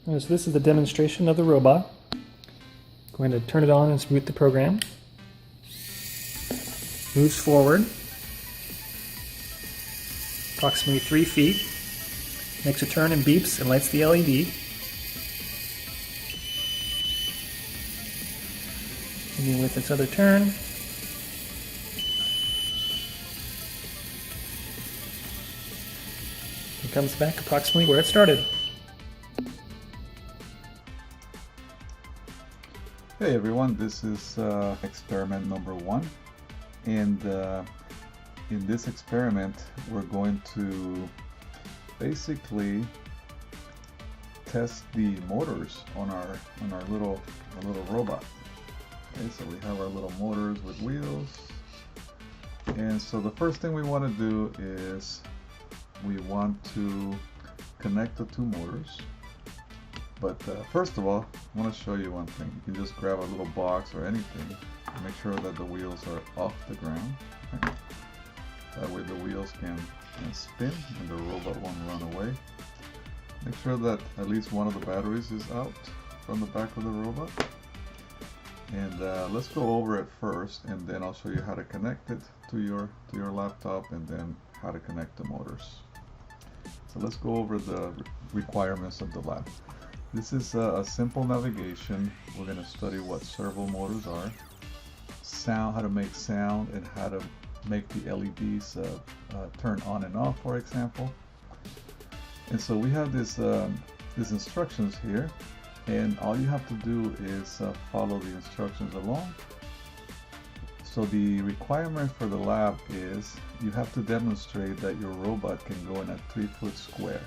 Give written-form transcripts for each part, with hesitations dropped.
So this is the demonstration of the robot. Going to turn it on and boot the program. Moves forward approximately 3 feet. Makes a turn and beeps and lights the LED. Continuing with its other turn. It comes back approximately where it started. Hey everyone, this is experiment number 1, and in this experiment we're going to basically test the motors on our little robot. Okay, so we have our little motors with wheels, and so the first thing we want to do is we want to connect the two motors. But first of all, I want to show you one thing. You can just grab a little box or anything. Make sure that the wheels are off the ground. Okay. That way the wheels can spin and the robot won't run away. Make sure that at least one of the batteries is out from the back of the robot. And let's go over it first, and then I'll show you how to connect it to your laptop, and then how to connect the motors. So let's go over the requirements of the lab. This is a simple navigation. We're going to study what servo motors are, sound, how to make sound, and how to make the LEDs turn on and off, for example. And so we have these instructions here, and all you have to do is follow the instructions along. So the requirement for the lab is you have to demonstrate that your robot can go in a 3-foot square.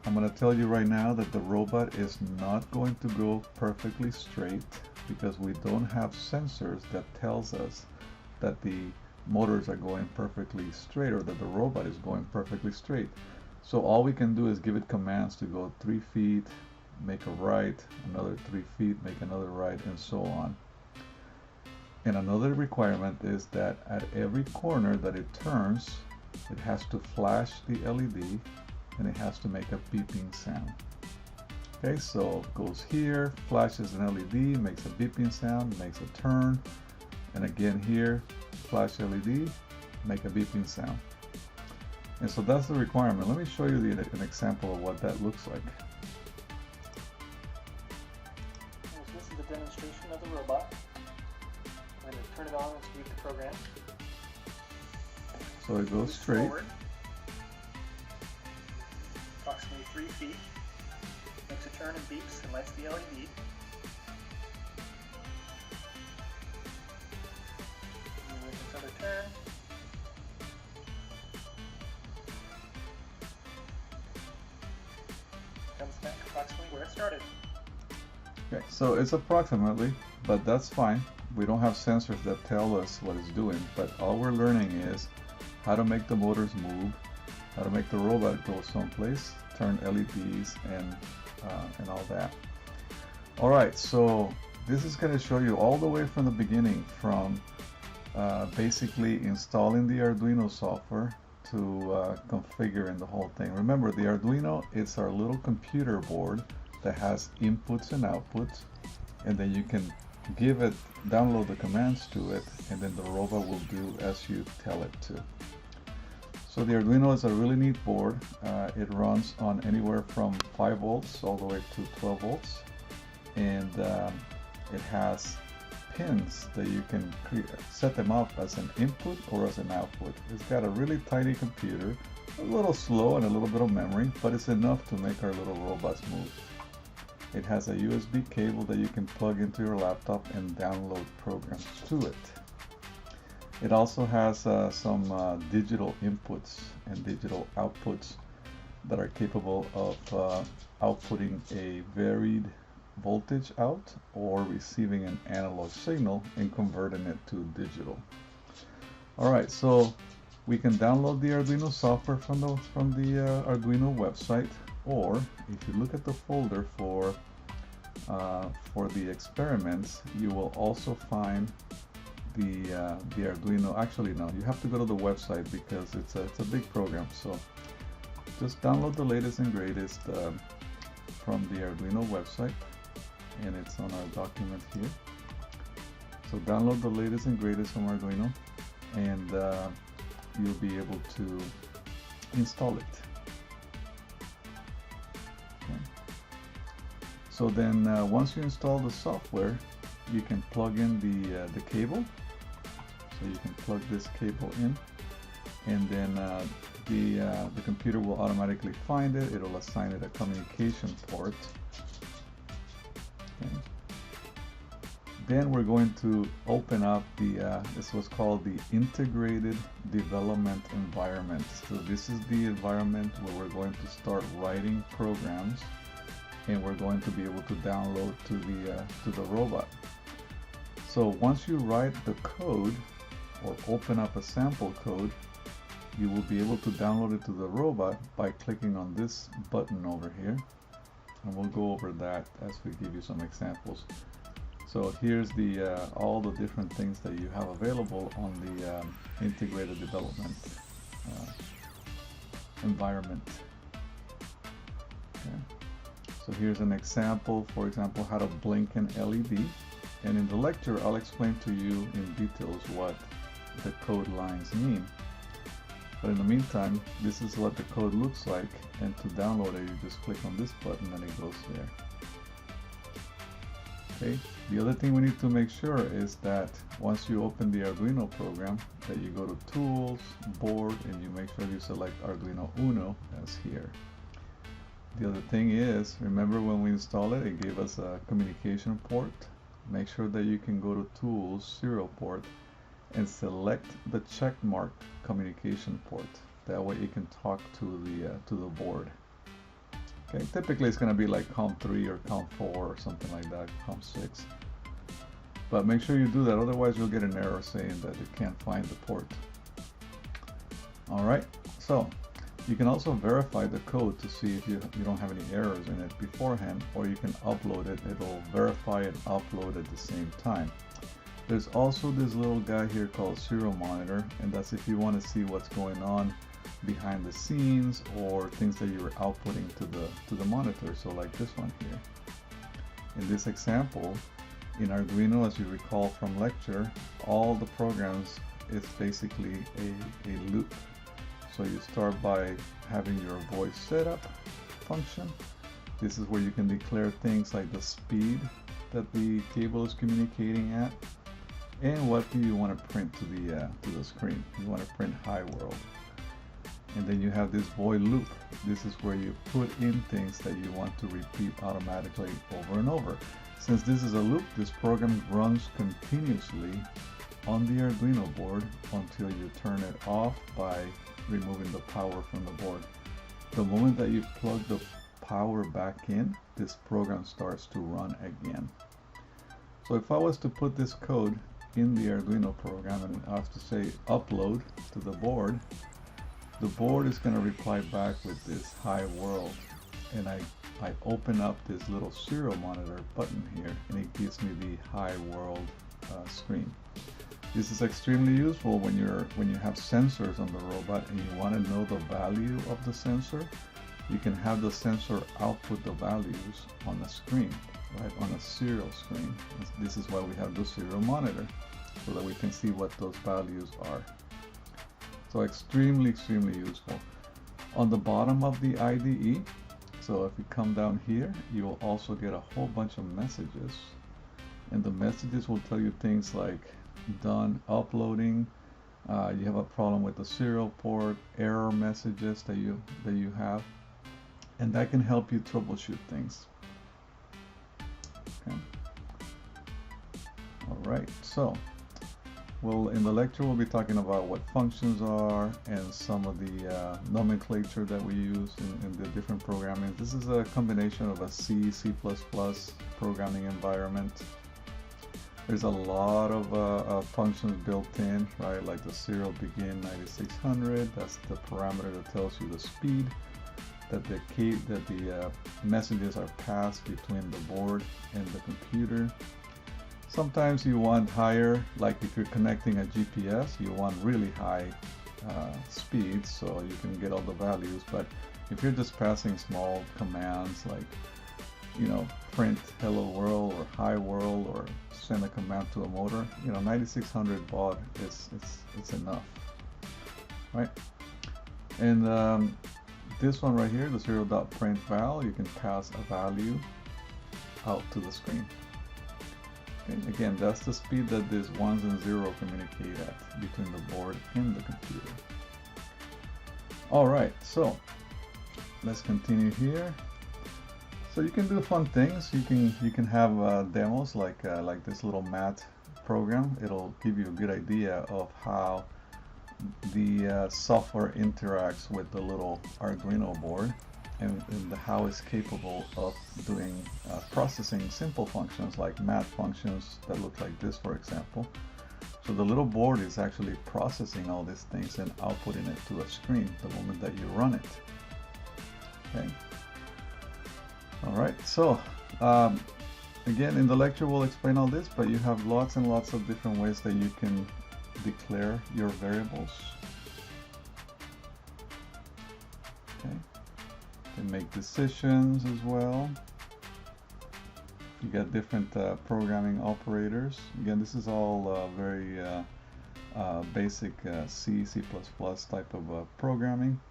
I'm going to tell you right now that the robot is not going to go perfectly straight because we don't have sensors that tells us that the motors are going perfectly straight or that the robot is going perfectly straight. So all we can do is give it commands to go 3 feet, make a right, another 3 feet, make another right, and so on. And another requirement is that at every corner that it turns, it has to flash the LED and it has to make a beeping sound. Okay, so it goes here, flashes an LED, makes a beeping sound, makes a turn, and again here, flash LED, make a beeping sound. And so that's the requirement. Let me show you an example of what that looks like. This is the demonstration of the robot. I'm going to turn it on and boot the program. So it goes straight. Forward, approximately 3 feet. Makes a turn and beeps and lights the LED. And with its other turn. Comes back approximately where it started. Okay, so it's approximately, but that's fine. We don't have sensors that tell us what it's doing, but all we're learning is how to make the motors move, how to make the robot go someplace, turn LEDs, and all that. All right, so this is going to show you all the way from the beginning, from basically installing the Arduino software to configuring the whole thing. Remember, the Arduino is our little computer board that has inputs and outputs, and then you can download the commands to it, and then the robot will do as you tell it to. So the Arduino is a really neat board. It runs on anywhere from 5 volts all the way to 12 volts, and it has pins that you can set them up as an input or as an output. It's got a really tiny computer, a little slow and a little bit of memory, but it's enough to make our little robots move. It has a USB cable that you can plug into your laptop and download programs to it. It also has some digital inputs and digital outputs that are capable of outputting a varied voltage out or receiving an analog signal and converting it to digital. Alright, so we can download the Arduino software from the Arduino website, or if you look at the folder for the experiments, you will also find the Arduino. Actually, no, you have to go to the website because it's a big program. So just download the latest and greatest from the Arduino website, and it's on our document here. So download the latest and greatest from Arduino, and you'll be able to install it. Okay. So then once you install the software, you can plug in the cable. So you can plug this cable in, and then the computer will automatically find it. It'll assign it a communication port. Okay. Then we're going to open up this was called the Integrated Development Environment. So this is the environment where we're going to start writing programs, and we're going to be able to download to the robot. So once you write the code or open up a sample code, you will be able to download it to the robot by clicking on this button over here, and we'll go over that as we give you some examples. So here's all the different things that you have available on the integrated development environment. Okay. So here's an example, for example, how to blink an LED, and in the lecture I'll explain to you in details what the code lines mean. But in the meantime, this is what the code looks like, and to download it you just click on this button and it goes there. Okay. The other thing we need to make sure is that once you open the Arduino program, that you go to Tools, Board, and you make sure you select Arduino Uno as here. The other thing is, remember when we installed it, it gave us a communication port. Make sure that you can go to Tools, Serial Port, and select the check mark communication port. That way you can talk to the board. Okay, typically it's going to be like COM3 or COM4 or something like that, COM6. But make sure you do that, otherwise you'll get an error saying that it can't find the port. Alright, so you can also verify the code to see if you don't have any errors in it beforehand, or you can upload it. It'll verify and upload at the same time. There's also this little guy here called Serial Monitor, and that's if you want to see what's going on behind the scenes or things that you're outputting to the monitor. So like this one here. In this example, in Arduino, as you recall from lecture, all the programs is basically a loop. So you start by having your voice setup function. This is where you can declare things like the speed that the cable is communicating at, and what do you want to print to the screen. You want to print hi world. And then you have this void loop. This is where you put in things that you want to repeat automatically over and over. Since this is a loop, this program runs continuously on the Arduino board until you turn it off by removing the power from the board. The moment that you plug the power back in, this program starts to run again. So if I was to put this code in the Arduino program and I was to say upload to the board is going to reply back with this hi world, and I open up this little serial monitor button here, and it gives me the hi world screen. This is extremely useful when you have sensors on the robot and you want to know the value of the sensor. You can have the sensor output the values on the screen, right, on a serial screen. This is why we have the serial monitor, so that we can see what those values are. So extremely useful. On the bottom of the IDE, so if you come down here, you will also get a whole bunch of messages, and the messages will tell you things like done uploading, you have a problem with the serial port, error messages that you have, and that can help you troubleshoot things. Okay. All right, so in the lecture we'll be talking about what functions are and some of the nomenclature that we use in the different programming. This is a combination of a C++ programming environment. There's a lot of functions built in, right? Like the serial begin 9600. That's the parameter that tells you the speed that the messages are passed between the board and the computer. Sometimes you want higher, like if you're connecting a GPS, you want really high speeds so you can get all the values. But If you're just passing small commands like, you know, print hello world or hi world or send a command to a motor, you know, 9600 baud is it's enough, right? And this one right here, the 0.print val, you can pass a value out to the screen. Okay, again, that's the speed that these ones and zero communicate at between the board and the computer. All right, so let's continue here. So you can do fun things. You can have demos like this little math program. It'll give you a good idea of how the software interacts with the little Arduino board, and how it's capable of doing processing simple functions like math functions that look like this, for example. So the little board is actually processing all these things and outputting it to a screen the moment that you run it. Okay. All right. So again, in the lecture we'll explain all this, but you have lots and lots of different ways that you can declare your variables. Okay. You can make decisions as well. You got different programming operators. Again, this is all very basic C, C++ type of programming.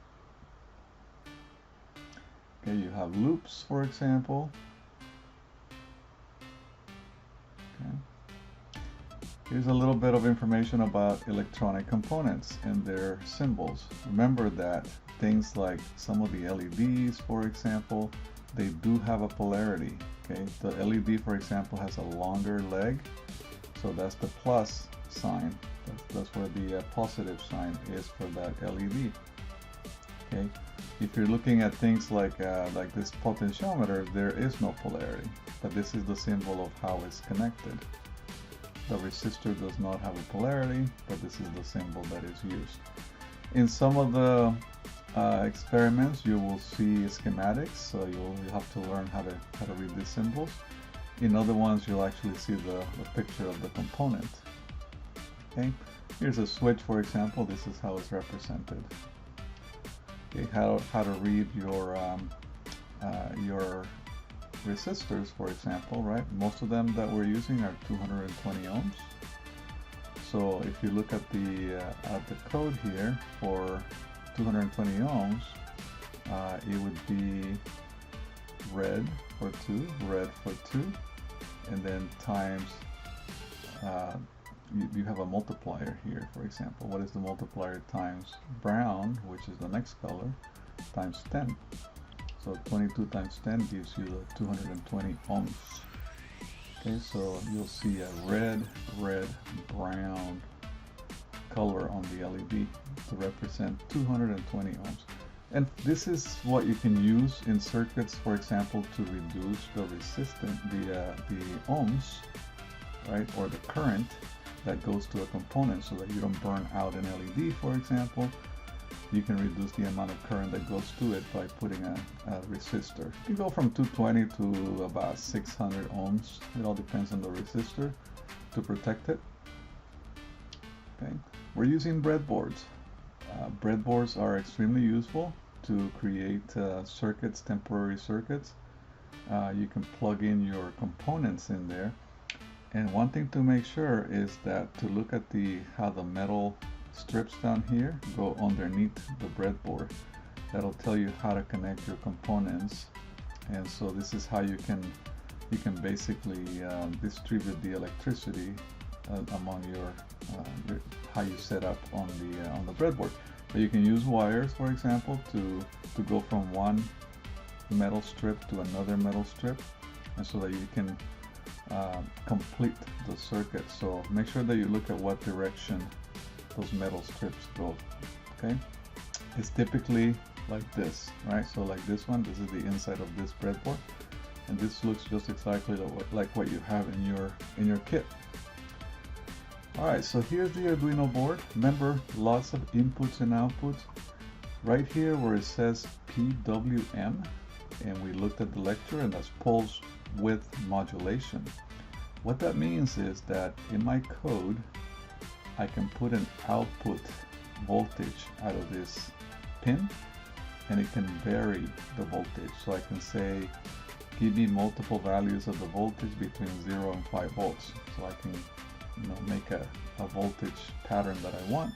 Okay, you have loops, for example. Okay. Here's a little bit of information about electronic components and their symbols. Remember that things like some of the LEDs, for example, they do have a polarity. Okay, the LED, for example, has a longer leg, so that's the plus sign. That's where the positive sign is for that LED. Okay, if you're looking at things like this potentiometer, there is no polarity, but this is the symbol of how it's connected. The resistor does not have a polarity, but this is the symbol that is used. In some of the experiments, you will see schematics, so you'll have to learn how to read these symbols. In other ones, you'll actually see the picture of the component. Okay, here's a switch, for example. This is how it's represented. Okay, how to read your resistors, for example, right? Most of them that we're using are 220 ohms. So if you look at the code here for 220 ohms, it would be red for 2, and then times, you have a multiplier here, for example. What is the multiplier? Times brown, which is the next color, times 10. So 22 times 10 gives you the 220 ohms. Okay, so you'll see a red, brown color on the LED to represent 220 ohms. And this is what you can use in circuits, for example, to reduce the resistance, the ohms, right, or the current that goes to a component, so that you don't burn out an LED, for example. You can reduce the amount of current that goes to it by putting a resistor. You can go from 220 to about 600 ohms. It all depends on the resistor to protect it. Okay. We're using breadboards. Breadboards are extremely useful to create circuits, temporary circuits. You can plug in your components in there. And one thing to make sure is that to look at how the metal strips down here go underneath the breadboard. That'll tell you how to connect your components. And so this is how you can basically distribute the electricity among your how you set up on the breadboard. So you can use wires, for example, to go from one metal strip to another metal strip, and so that you can complete the circuit. So make sure that you look at what direction those metal strips go. Okay, it's typically like this, right? So like this one, this is the inside of this breadboard, and this looks just exactly like what you have in your kit. All right, so here's the Arduino board. Remember, lots of inputs and outputs. Right here where it says PWM, and we looked at the lecture, and that's pulse width modulation. What that means is that in my code, I can put an output voltage out of this pin, and it can vary the voltage. So I can say, give me multiple values of the voltage between 0 and 5 volts. So I can, make a voltage pattern that I want.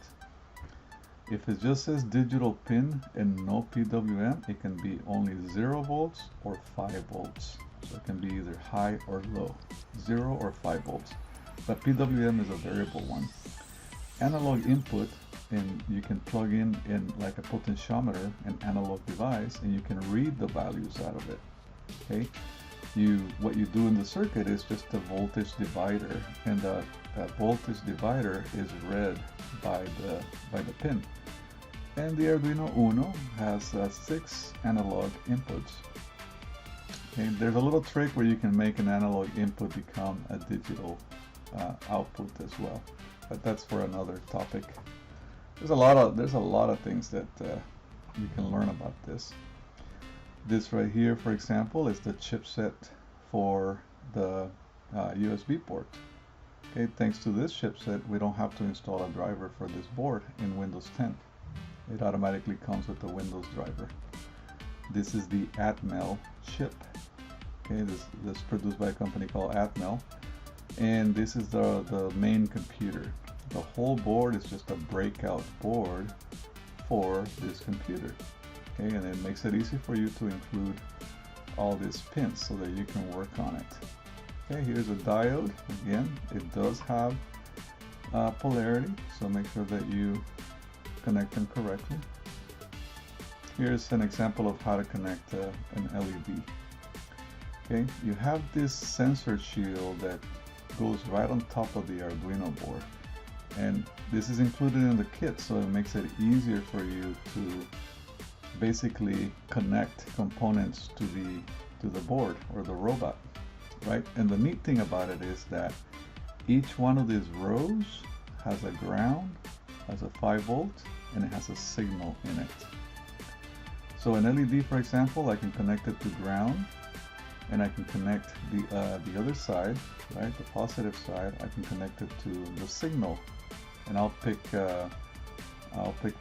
If it just says digital pin and no PWM, it can be only 0 volts or 5 volts. So it can be either high or low, 0 or 5 volts. But PWM is a variable one. Analog input, and you can plug in like a potentiometer, an analog device, and you can read the values out of it. Okay, what you do in the circuit is just a voltage divider, and that voltage divider is read by the pin. And the Arduino Uno has 6 analog inputs. Okay, there's a little trick where you can make an analog input become a digital output as well, but that's for another topic. There's a lot of things that you can learn about this. This right here, for example, is the chipset for the USB port. Okay, thanks to this chipset, we don't have to install a driver for this board in Windows 10. It automatically comes with the Windows driver. This is the Atmel chip. Okay, this is produced by a company called Atmel, and this is the main computer. The whole board is just a breakout board for this computer. Okay, and it makes it easy for you to include all these pins so that you can work on it. Okay, here's a diode. Again, it does have polarity, so make sure that you connect them correctly. Here's an example of how to connect an LED. Okay, you have this sensor shield that goes right on top of the Arduino board, and this is included in the kit, so it makes it easier for you to basically connect components to the board or the robot, right? And the neat thing about it is that each one of these rows has a ground, has a 5 volt, and it has a signal in it. So an LED, for example, I can connect it to ground, and I can connect the other side, right, the positive side. I can connect it to the signal, and I'll pick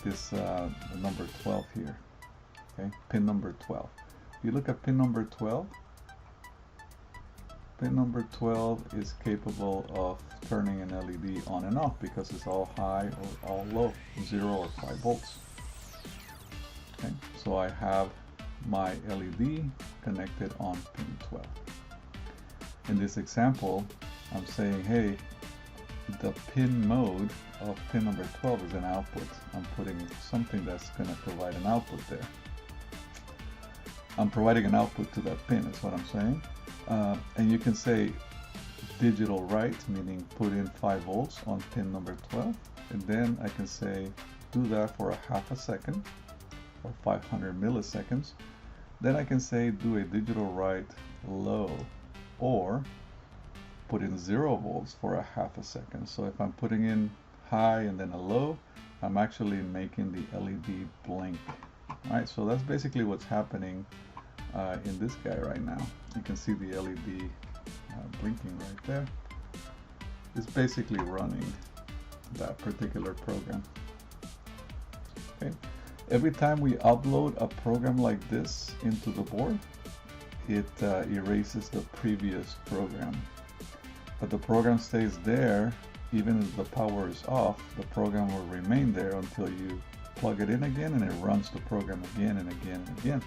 this number 12 here. Okay, pin number 12. If you look at pin number 12, pin number 12 is capable of turning an LED on and off because it's all high or all low, 0 or 5 volts. Okay, so I have my LED connected on pin 12. In this example, I'm saying, hey, the pin mode of pin number 12 is an output. I'm putting something that's going to provide an output there. I'm providing an output to that pin, is what I'm saying. And you can say digital write, meaning put in 5 volts on pin number 12. And then I can say do that for a half a second or 500 milliseconds. Then I can say do a digital write low, or put in 0 volts for a half a second. So if I'm putting in high and then a low, I'm actually making the LED blink. Alright, so that's basically what's happening in this guy right now. You can see the LED blinking right there. It's basically running that particular program. Okay. Every time we upload a program like this into the board, it erases the previous program. But the program stays there even if the power is off. The program will remain there until you plug it in again, and it runs the program again and again and again.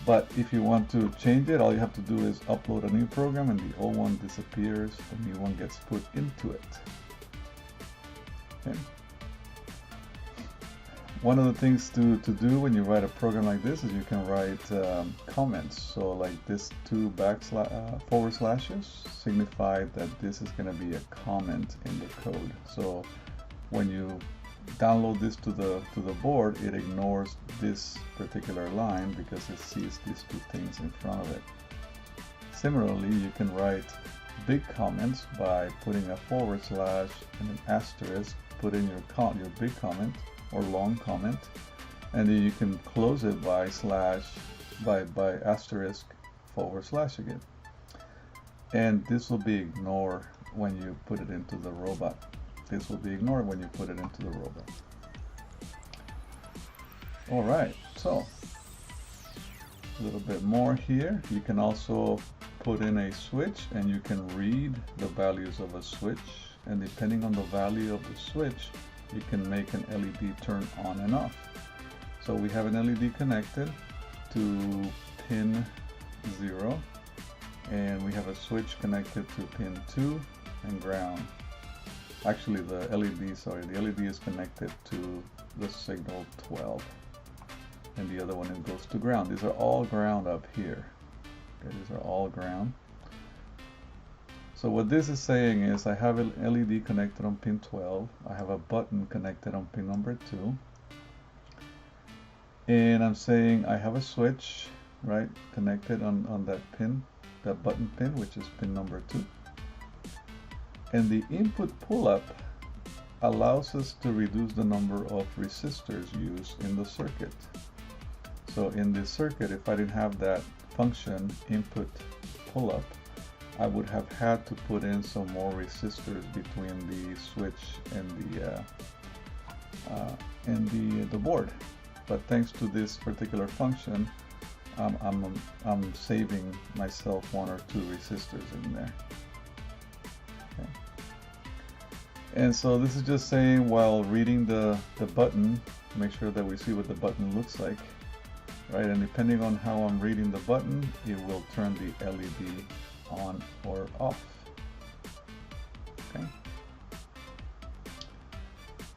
But if you want to change it, all you have to do is upload a new program, and the old one disappears, the new one gets put into it. Okay. One of the things to do when you write a program like this is you can write comments. So like this 2 forward slashes signify that this is going to be a comment in the code. So when you download this to the board, it ignores this particular line because it sees these 2 things in front of it. Similarly, you can write big comments by putting a forward slash and an asterisk, put in your big comment or long comment, and then you can close it by asterisk forward slash again. And this will be ignored when you put it into the robot. This will be ignored when you put it into the robot. Alright, So a little bit more here. You can also put in a switch and you can read the values of a switch, and depending on the value of the switch you can make an LED turn on and off. So we have an LED connected to pin 0, and we have a switch connected to pin 2 and ground. Actually the LED is connected to the signal 12, and the other one goes to ground. These are all ground up here. Okay, these are all ground. So what this is saying is I have an LED connected on pin 12, I have a button connected on pin number 2, and I'm saying I have a switch, right, connected on that pin, that button pin, which is pin number 2. And the input pull-up allows us to reduce the number of resistors used in the circuit. So in this circuit, if I didn't have that function input pull-up, I would have had to put in some more resistors between the switch and the board. But thanks to this particular function, I'm saving myself 1 or 2 resistors in there. Okay. And so this is just saying, while reading the button, make sure that we see what the button looks like, right? And depending on how I'm reading the button, it will turn the LED on or off. Okay.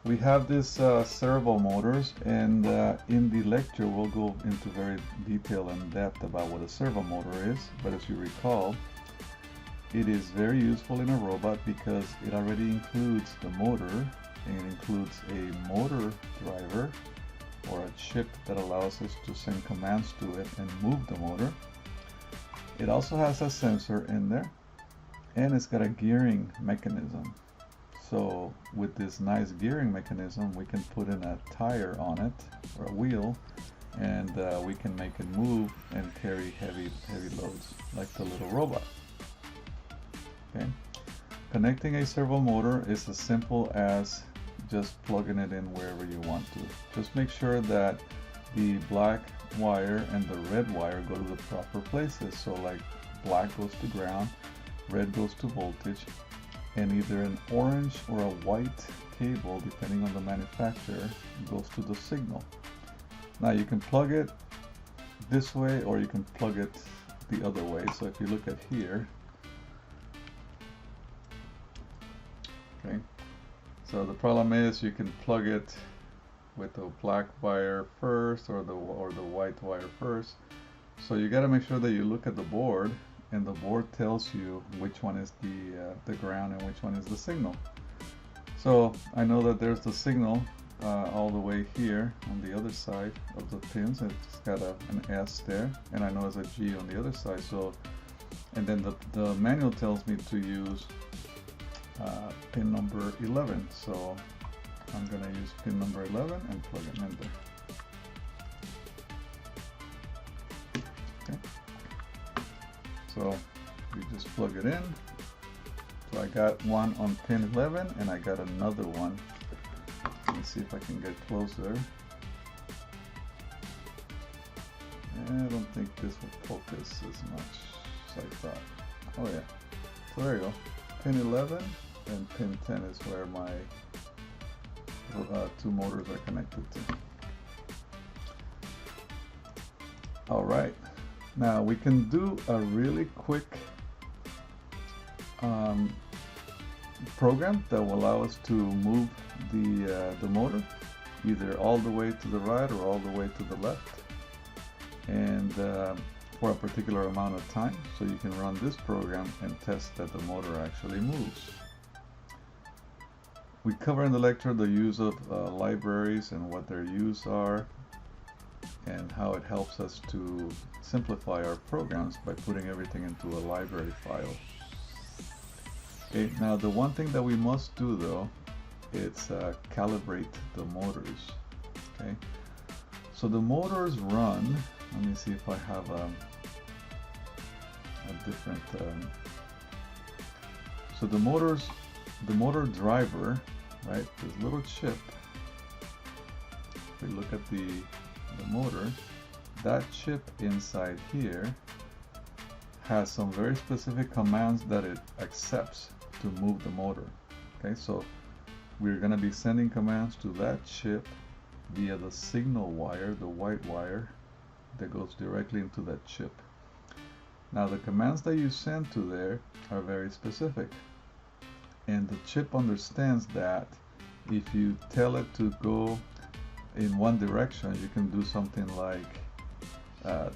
We have this servo motors, and in the lecture we'll go into very detail and depth about what a servo motor is. But as you recall, it is very useful in a robot because it already includes the motor, and it includes a motor driver or a chip that allows us to send commands to it and move the motor. It also has a sensor in there, and it's got a gearing mechanism. So with this nice gearing mechanism, we can put in a tire on it or a wheel, and we can make it move and carry heavy loads like the little robot. Okay. Connecting a servo motor is as simple as just plugging it in wherever you want to. Just make sure that the black wire and the red wire go to the proper places. So like black goes to ground, red goes to voltage, and either an orange or a white cable, depending on the manufacturer, goes to the signal. Now you can plug it this way or you can plug it the other way. So if you look at here, okay, so the problem is you can plug it with the black wire first or the white wire first. So you got to make sure that you look at the board, and the board tells you which one is the ground and which one is the signal. So I know that there's the signal all the way here on the other side of the pins. It's got an S there, and I know there's a G on the other side. So, and then the manual tells me to use pin number 11. So I'm going to use pin number 11 and plug it in there. Okay. So you just plug it in. So I got one on pin 11 and I got another one. Let me see if I can get closer. I don't think this will focus as much as I thought. Oh yeah. So there you go. Pin 11 and pin 10 is where my two motors are connected to. All right. Now we can do a really quick program that will allow us to move the motor either all the way to the right or all the way to the left, and for a particular amount of time. So you can run this program and test that the motor actually moves. We cover in the lecture the use of libraries and what their use are, and how it helps us to simplify our programs by putting everything into a library file. Okay, now the one thing that we must do though, it's calibrate the motors. Okay, so the motors run, let me see if I have a different, so the motor driver, right, this little chip, if we look at the the motor, that chip inside here has some very specific commands that it accepts to move the motor. Okay, so we're going to be sending commands to that chip via the signal wire, the white wire that goes directly into that chip. Now the commands that you send to there are very specific, and the chip understands that if you tell it to go in one direction, you can do something like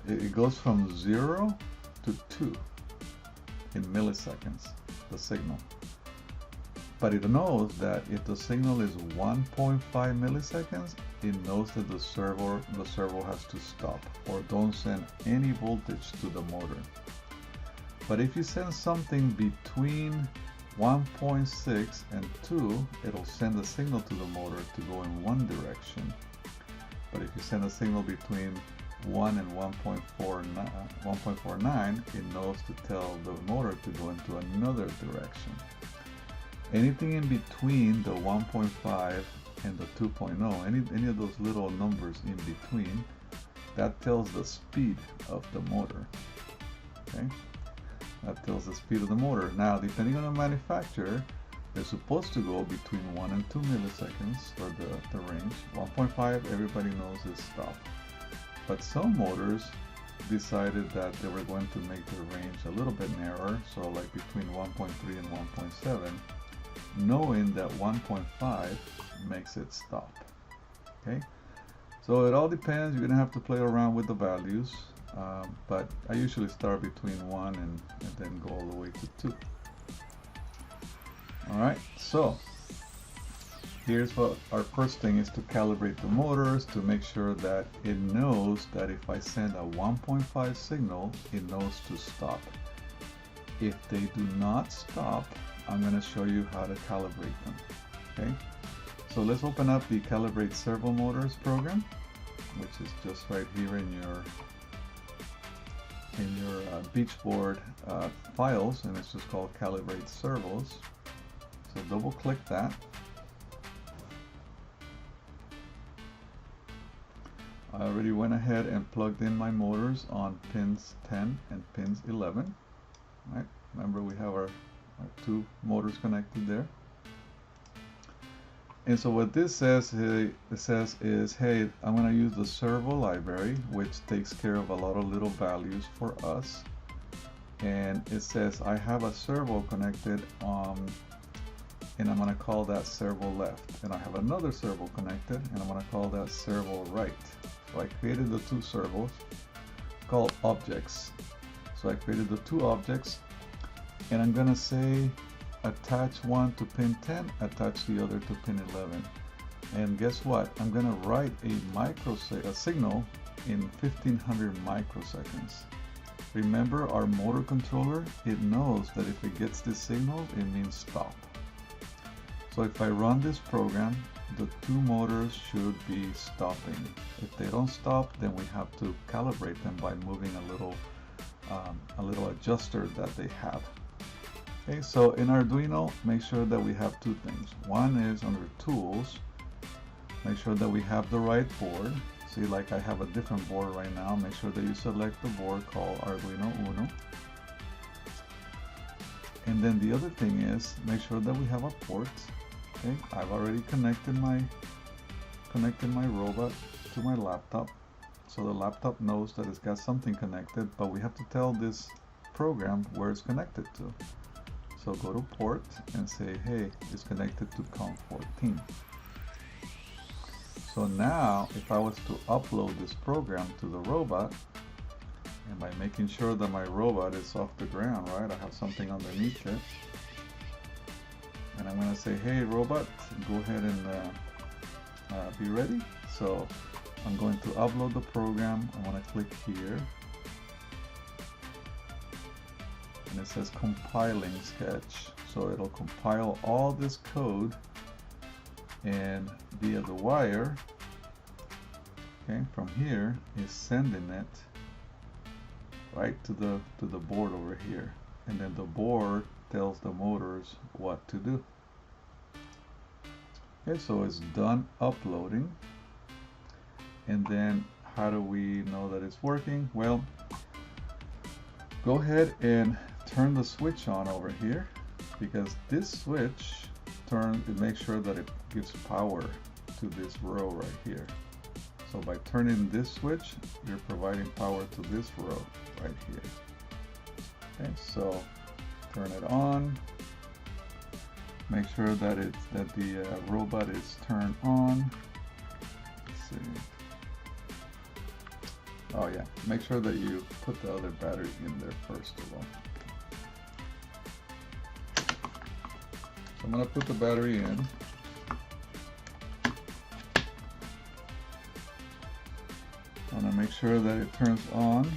it goes from 0 to 2 in milliseconds, the signal. But it knows that if the signal is 1.5 milliseconds, it knows that the servo has to stop or don't send any voltage to the motor. But if you send something between 1.6 and 2, it'll send a signal to the motor to go in one direction. But if you send a signal between 1 and 1.49, it knows to tell the motor to go into another direction. Anything in between the 1.5 and the 2.0, any of those little numbers in between, that tells the speed of the motor. Okay, that tells the speed of the motor. Now, depending on the manufacturer, they're supposed to go between 1 and 2 milliseconds for the range. 1.5, everybody knows is stop. But some motors decided that they were going to make the range a little bit narrower, so like between 1.3 and 1.7, knowing that 1.5 makes it stop. Okay, so it all depends. You're gonna have to play around with the values, but I usually start between 1 and then go all the way to 2. Alright, so here's what our first thing is: to calibrate the motors to make sure that it knows that if I send a 1.5 signal, it knows to stop. If they do not stop, I'm going to show you how to calibrate them. Okay, so let's open up the Calibrate Servo Motors program, which is just right here in your Beachboard files, and it's just called Calibrate Servos. So double click that. I already went ahead and plugged in my motors on pins 10 and pins 11. Right? Remember, we have our 2 motors connected there. And so what this says, is, hey, I'm going to use the servo library, which takes care of a lot of little values for us. And it says I have a servo connected and I'm going to call that servo left. And I have another servo connected, and I'm going to call that servo right. So I created the 2 servos called objects. So I created the 2 objects, and I'm going to say attach one to pin 10, attach the other to pin 11. And guess what? I'm going to write a signal in 1500 microseconds. Remember, our motor controller, it knows that if it gets this signal, it means stop. So if I run this program, the 2 motors should be stopping. If they don't stop, then we have to calibrate them by moving a little adjuster that they have. Okay, so in Arduino, make sure that we have 2 things. One is under Tools, make sure that we have the right board. See, like I have a different board right now. Make sure that you select the board called Arduino Uno. And then the other thing is, make sure that we have a port. Okay, I've already connected my robot to my laptop, so the laptop knows that it's got something connected, but we have to tell this program where it's connected to. So go to port and say, hey, it's connected to COM14. So now if I was to upload this program to the robot, and by making sure that my robot is off the ground, right, I have something underneath it, and I'm going to say, hey robot, go ahead and be ready. So I'm going to upload the program. I want to click here, and it says compiling sketch. So it'll compile all this code, and via the wire, okay, from here is sending it right to the board over here, and then the board tells the motors what to do. Okay, so it's done uploading, and then how do we know that it's working? Well, go ahead and turn the switch on over here, because this switch it makes sure that it gives power to this row right here. So by turning this switch, you're providing power to this row right here. Okay, so turn it on. Make sure that the robot is turned on. Let's see. Oh yeah, make sure that you put the other battery in there first of all. So I'm going to put the battery in. I'm going to make sure that it turns on.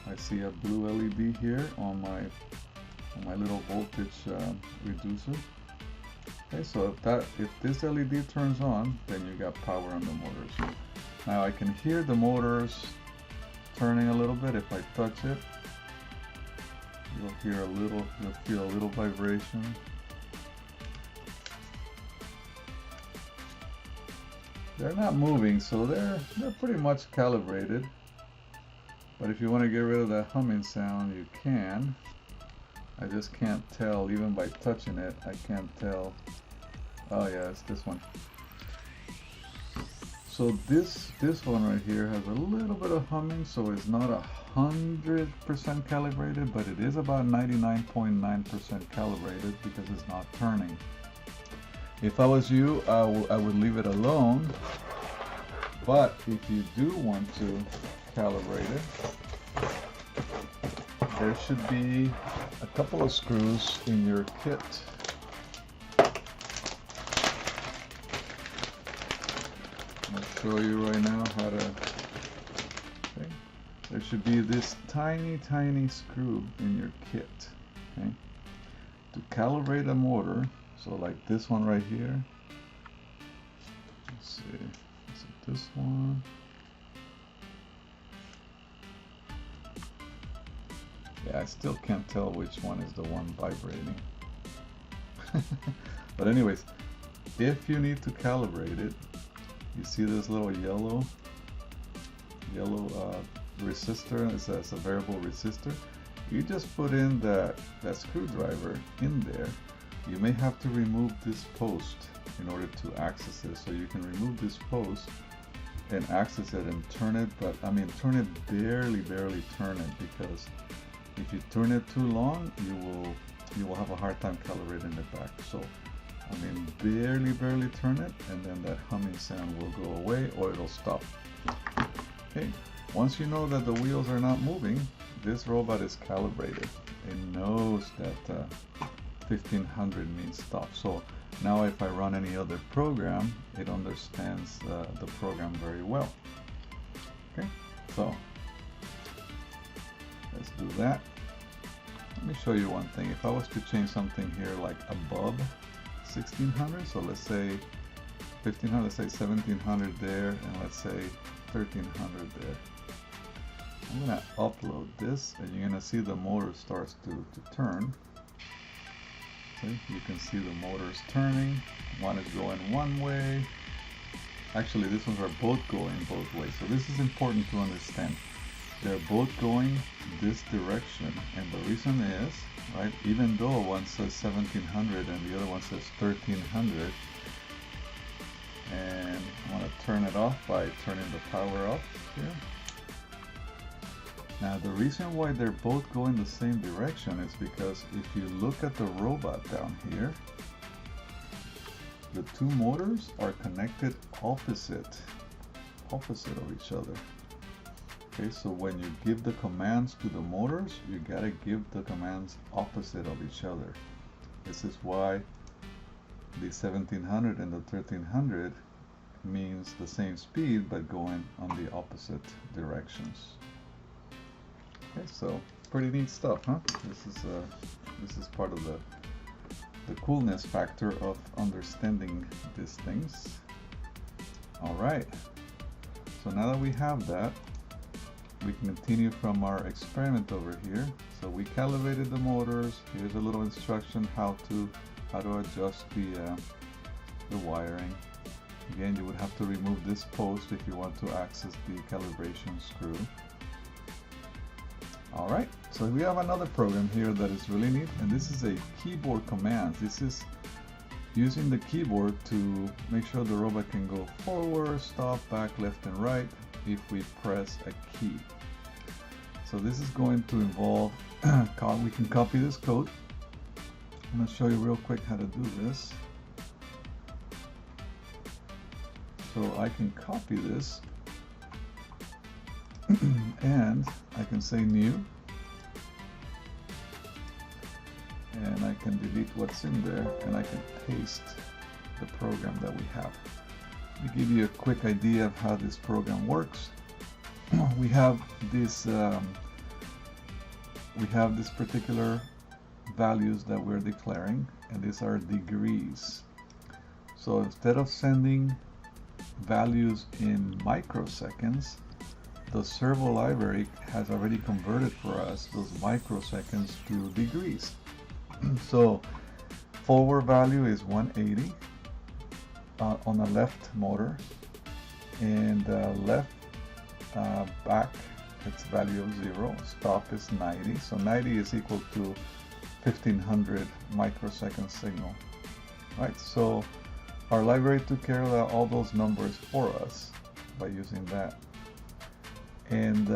I see a blue LED here on my little voltage reducer. Okay, so if this LED turns on, then you got power on the motors. Now I can hear the motors turning a little bit. If I touch it, you'll feel a little vibration. They're not moving, so they're pretty much calibrated. But if you want to get rid of that humming sound, you can. I just can't tell, even by touching it, I can't tell. Oh yeah, it's this one. So this one right here has a little bit of humming, so it's not 100% calibrated, but it is about 99.9% calibrated because it's not turning. If I was you, I would leave it alone. But if you do want to calibrate it, there should be a couple of screws in your kit. I'll show you right now how to. Okay. There should be this tiny screw in your kit. Okay. To calibrate a motor, so like this one right here. Let's see. Is it this one? Yeah, I still can't tell which one is the one vibrating. But anyways, if you need to calibrate it, you see this little yellow resistor. It's a variable resistor. You just put in that screwdriver in there. You may have to remove this post in order to access it. So you can remove this post and access it and turn it, but I mean turn it barely turn it, because if you turn it too long, you will have a hard time calibrating it back. So I mean barely turn it, and then that humming sound will go away or it'll stop. Okay, once you know that the wheels are not moving, this robot is calibrated. It knows that 1500 means stop. So now if I run any other program, it understands the program very well. Okay, so let's do that. Let me show you one thing. If I was to change something here like above 1600, so let's say 1500, let's say 1700 there, and let's say 1300 there. I'm gonna upload this, and you're gonna see the motor starts to turn. Okay, you can see the motors turning. One is going one way. Actually, these ones are both going both ways. So this is important to understand. They're both going this direction, and the reason is, right, even though one says 1700 and the other one says 1300, and I want to turn it off by turning the power off here. Now the reason why they're both going the same direction is because if you look at the robot down here, the two motors are connected opposite of each other. Okay, so when you give the commands to the motors, you gotta give the commands opposite of each other. This is why the 1700 and the 1300 means the same speed but going on the opposite directions. Okay, so pretty neat stuff, huh? This is part of the coolness factor of understanding these things. All right. So now that we have that, we can continue from our experiment over here. So we calibrated the motors. Here's a little instruction how to adjust the wiring. Again, you would have to remove this post if you want to access the calibration screw. Alright, so we have another program here that is really neat, and this is a keyboard command. This is using the keyboard to make sure the robot can go forward, stop, back, left, and right if we press a key. So this is going to involve, we can copy this code. I'm going to show you real quick how to do this. So I can copy this and I can say new, and I can delete what's in there, and I can paste the program that we have. To give you a quick idea of how this program works, we have this particular values that we're declaring, and these are degrees. So instead of sending values in microseconds, the servo library has already converted for us those microseconds to degrees. So forward value is 180 on the left motor, and left back, it's value of 0. Stop is 90, so 90 is equal to 1500 microsecond signal. Right, so our library took care of all those numbers for us by using that. And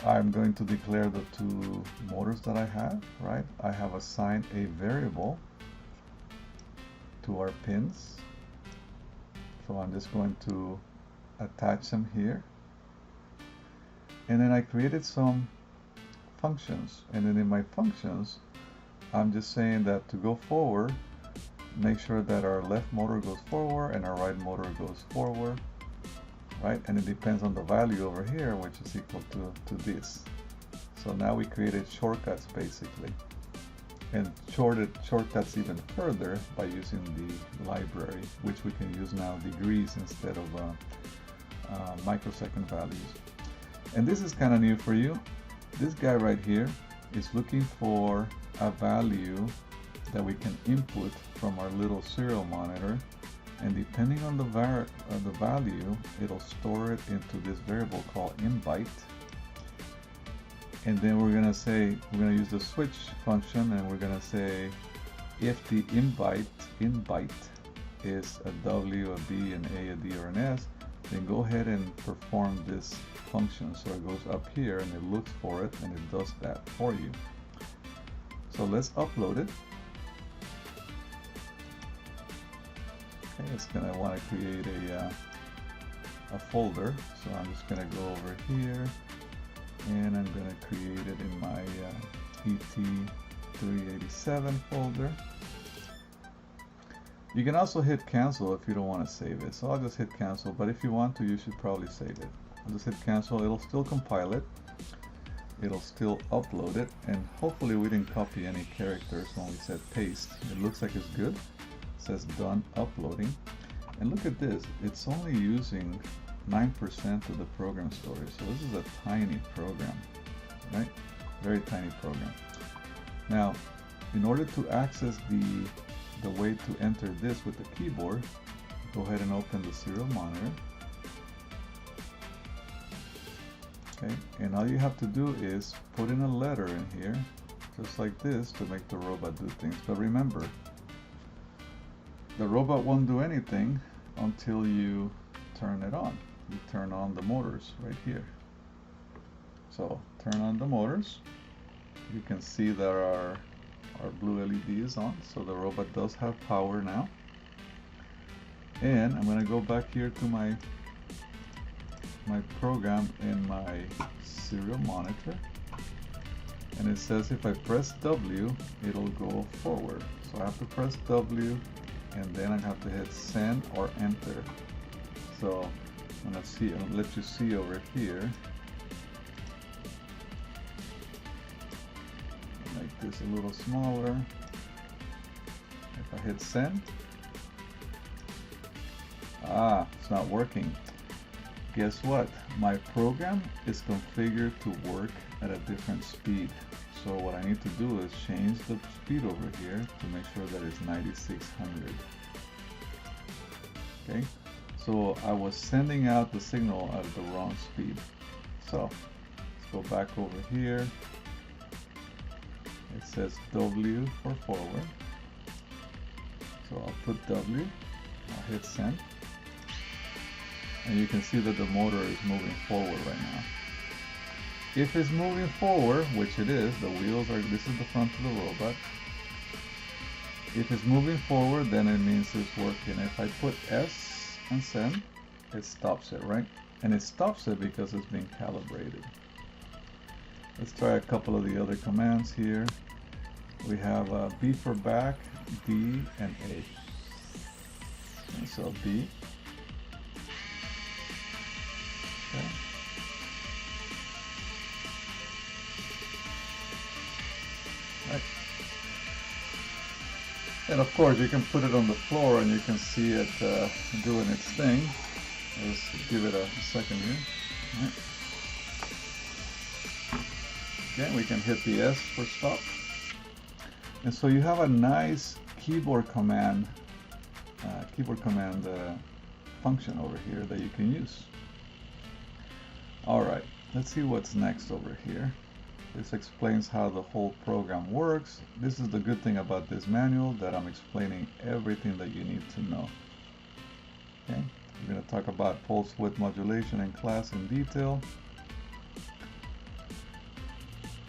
I'm going to declare the two motors that I have, right? I have assigned a variable to our pins. So I'm just going to attach them here. And then I created some functions. And then in my functions, I'm just saying that to go forward, make sure that our left motor goes forward and our right motor goes forward. Right, and it depends on the value over here, which is equal to this. So now we created shortcuts basically, and shortcuts even further by using the library, which we can use now degrees instead of microsecond values. And this is kind of new for you. This guy right here is looking for a value that we can input from our little serial monitor. And depending on the value, it'll store it into this variable called inbyte. And then we're going to use the switch function, and we're going to say if the inbyte is a W, a B, an A, a D, or an S, then go ahead and perform this function. So it goes up here and it looks for it and it does that for you. So let's upload it. It's going to want to create a folder, so I'm just going to go over here and I'm going to create it in my ET387 folder. You can also hit cancel if you don't want to save it, so I'll just hit cancel, but if you want to, you should probably save it. I'll just hit cancel. It'll still compile it, it'll still upload it, and hopefully we didn't copy any characters when we said paste. It looks like it's good. Says done uploading, and look at this, it's only using 9% of the program storage, so this is a tiny program, right? Very tiny program. Now in order to access the way to enter this with the keyboard, go ahead and open the serial monitor. Okay, and all you have to do is put in a letter in here just like this to make the robot do things. But remember, the robot won't do anything until you turn it on. You turn on the motors right here. So turn on the motors. You can see that our blue LED is on, so the robot does have power now. And I'm going to go back here to my program in my serial monitor, and it says if I press W, it'll go forward. So I have to press W, and then I have to hit send or enter. So I'm going to let you see over here. Make this a little smaller. If I hit send, it's not working. Guess what? My program is configured to work at a different speed. So what I need to do is change the speed over here to make sure that it's 9600. Okay, So I was sending out the signal at the wrong speed. So let's go back over here. It says W for forward. So I'll put W, I'll hit send. And you can see that the motor is moving forward right now. If it's moving forward, which it is, the wheels are, this is the front of the robot. If it's moving forward, then it means it's working. If I put S and send, it stops it, right? And it stops it because it's being calibrated. Let's try a couple of the other commands here. We have B for back, D, and A. Okay, so B. Okay. Right. And of course you can put it on the floor and you can see it doing its thing. Let's give it a second here. Right. Again, we can hit the S for stop. And so you have a nice keyboard command function over here that you can use. All right, let's see what's next over here. This explains how the whole program works. This is the good thing about this manual, that I'm explaining everything that you need to know. Okay, we're going to talk about pulse width modulation in class in detail.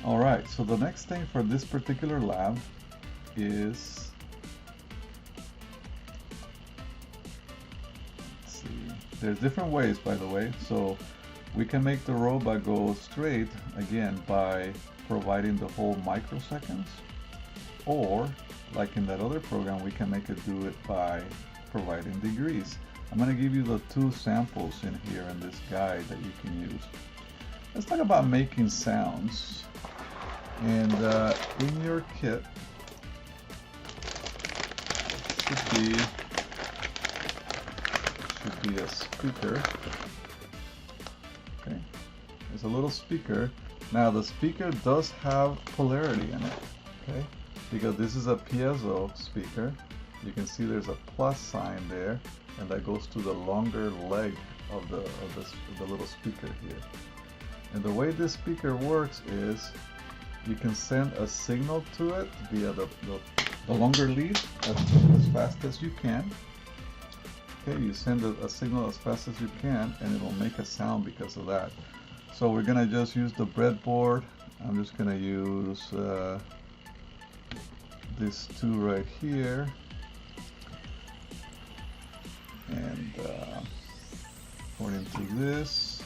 All right, so the next thing for this particular lab is, let's see, there's different ways, by the way. So we can make the robot go straight, again, by providing the whole microseconds, or like in that other program, we can make it do it by providing degrees. I'm going to give you the two samples in here in this guide that you can use. Let's talk about making sounds. And in your kit should be a speaker. Okay, there's a little speaker. Now the speaker does have polarity in it, okay, because this is a piezo speaker. You can see there's a plus sign there, and that goes to the longer leg of the little speaker here. And the way this speaker works is you can send a signal to it via the longer lead as fast as you can. Okay, you send a signal as fast as you can, and it'll make a sound because of that. So we're gonna just use the breadboard. I'm just gonna use these two right here, and according to this,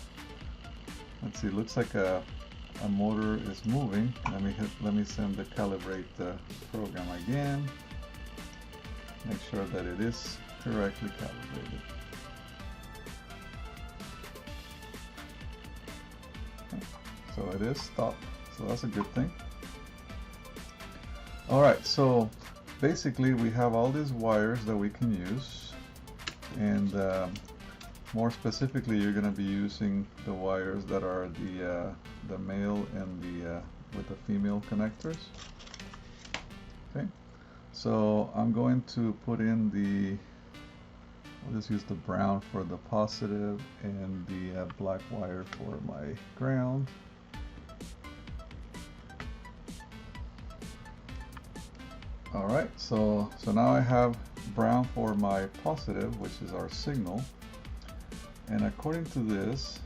let's see, it looks like a motor is moving. Let me send the calibrate program again. Make sure that it is correctly calibrated. Okay. So it is stopped, so that's a good thing. All right, so basically we have all these wires that we can use, and more specifically, you're going to be using the wires that are the male and the with the female connectors. Okay, so I'm going to put in I'll just use the brown for the positive and the black wire for my ground. All right, so now I have brown for my positive, which is our signal. And according to this,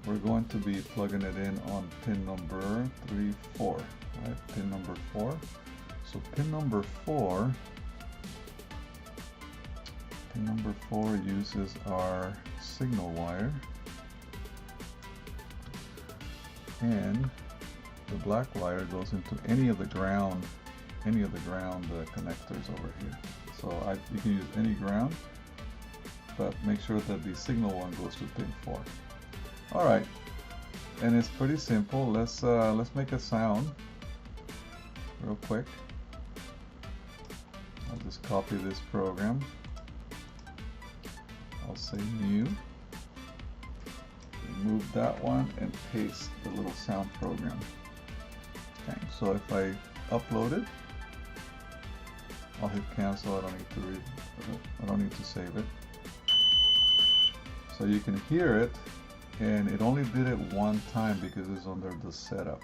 we're going to be plugging it in on pin number 4, right? Pin number 4. So pin number 4 uses our signal wire, and the black wire goes into any of the ground connectors over here. So you can use any ground, but make sure that the signal one goes to pin 4. All right, and it's pretty simple. Let's make a sound real quick. I'll just copy this program. I'll say new. Remove that one and paste the little sound program. Okay, so if I upload it, I'll hit cancel. I don't need to save it. So you can hear it, and it only did it one time because it's under the setup.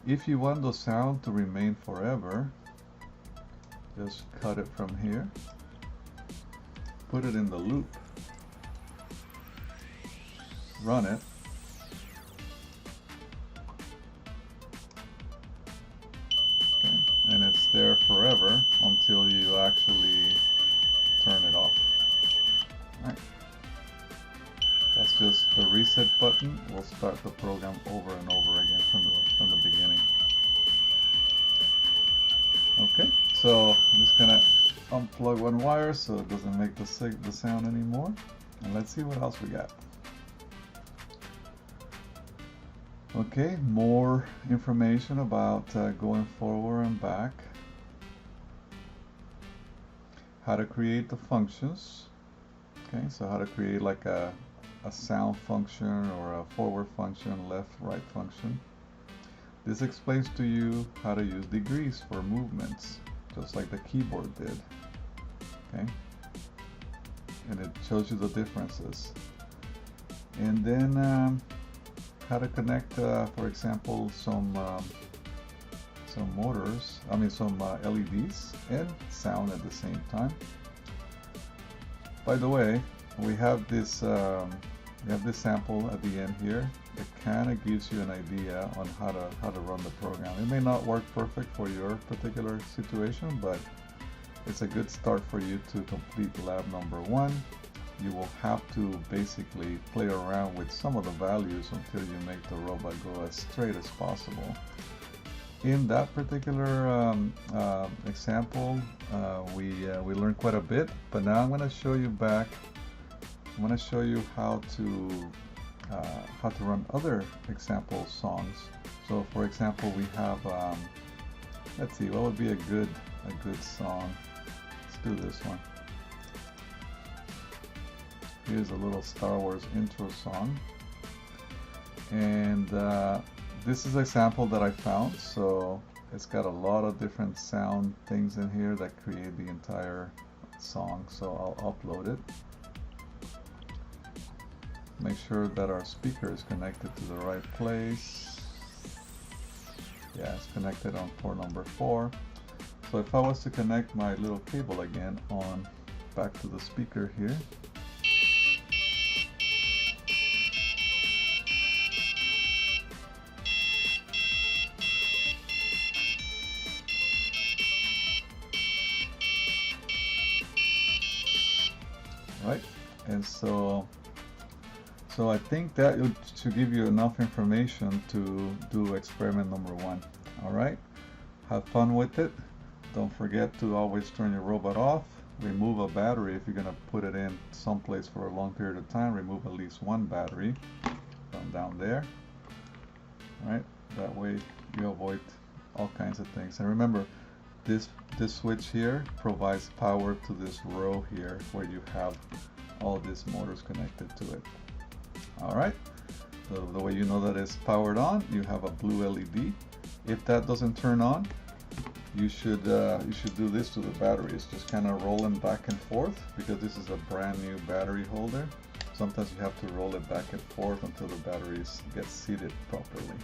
If you want the sound to remain forever, just cut it from here, put it in the loop, run it, okay, and it's there forever until you actually turn it off. All right. That's just the reset button. We'll start the program over and over again from the beginning. Okay, so I'm just gonna unplug one wire so it doesn't make the sound anymore. And let's see what else we got. Okay, more information about going forward and back. How to create the functions. Okay, so how to create like a sound function or a forward function, left, right function. This explains to you how to use degrees for movements, just like the keyboard did. Okay, and it shows you the differences. And then how to connect, for example, some motors. Some LEDs and sound at the same time. By the way, we have this sample at the end here that kind of gives you an idea on how to run the program. It may not work perfect for your particular situation, but it's a good start for you to complete lab number 1. You will have to basically play around with some of the values until you make the robot go as straight as possible. In that particular example, we learned quite a bit, but now I'm going to show you back. I'm going to show you how to run other example songs. So, for example, we have let's see, what would be a good song? Let's do this one. Here's a little Star Wars intro song, and this is an example that I found. So it's got a lot of different sound things in here that create the entire song. So I'll upload it. Make sure that our speaker is connected to the right place. Yeah, it's connected on port number 4. So if I was to connect my little cable again on back to the speaker here, right, and so I think that should give you enough information to do experiment number 1. All right, have fun with it. Don't forget to always turn your robot off. Remove a battery if you're going to put it in someplace for a long period of time. Remove at least one battery from down there. All right, that way you avoid all kinds of things. And remember, this switch here provides power to this row here where you have all these motors connected to it. All right, so the way you know that it's powered on, you have a blue LED. If that doesn't turn on, you should do this to the batteries, just kind of rolling back and forth, because this is a brand new battery holder. Sometimes you have to roll it back and forth until the batteries get seated properly.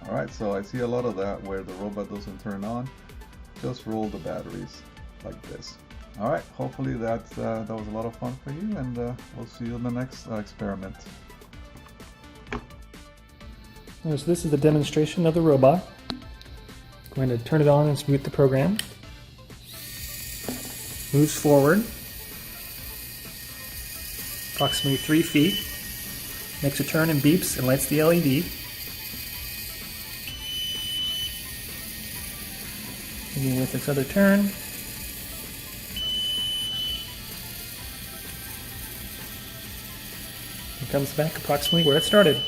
All right, so I see a lot of that where the robot doesn't turn on. Just roll the batteries like this. All right, hopefully that was a lot of fun for you, and we'll see you in the next experiment. So this is the demonstration of the robot. Going to turn it on and boot the program. Moves forward approximately 3 feet. Makes a turn and beeps and lights the LED. Maybe with its other turn. It comes back approximately where it started.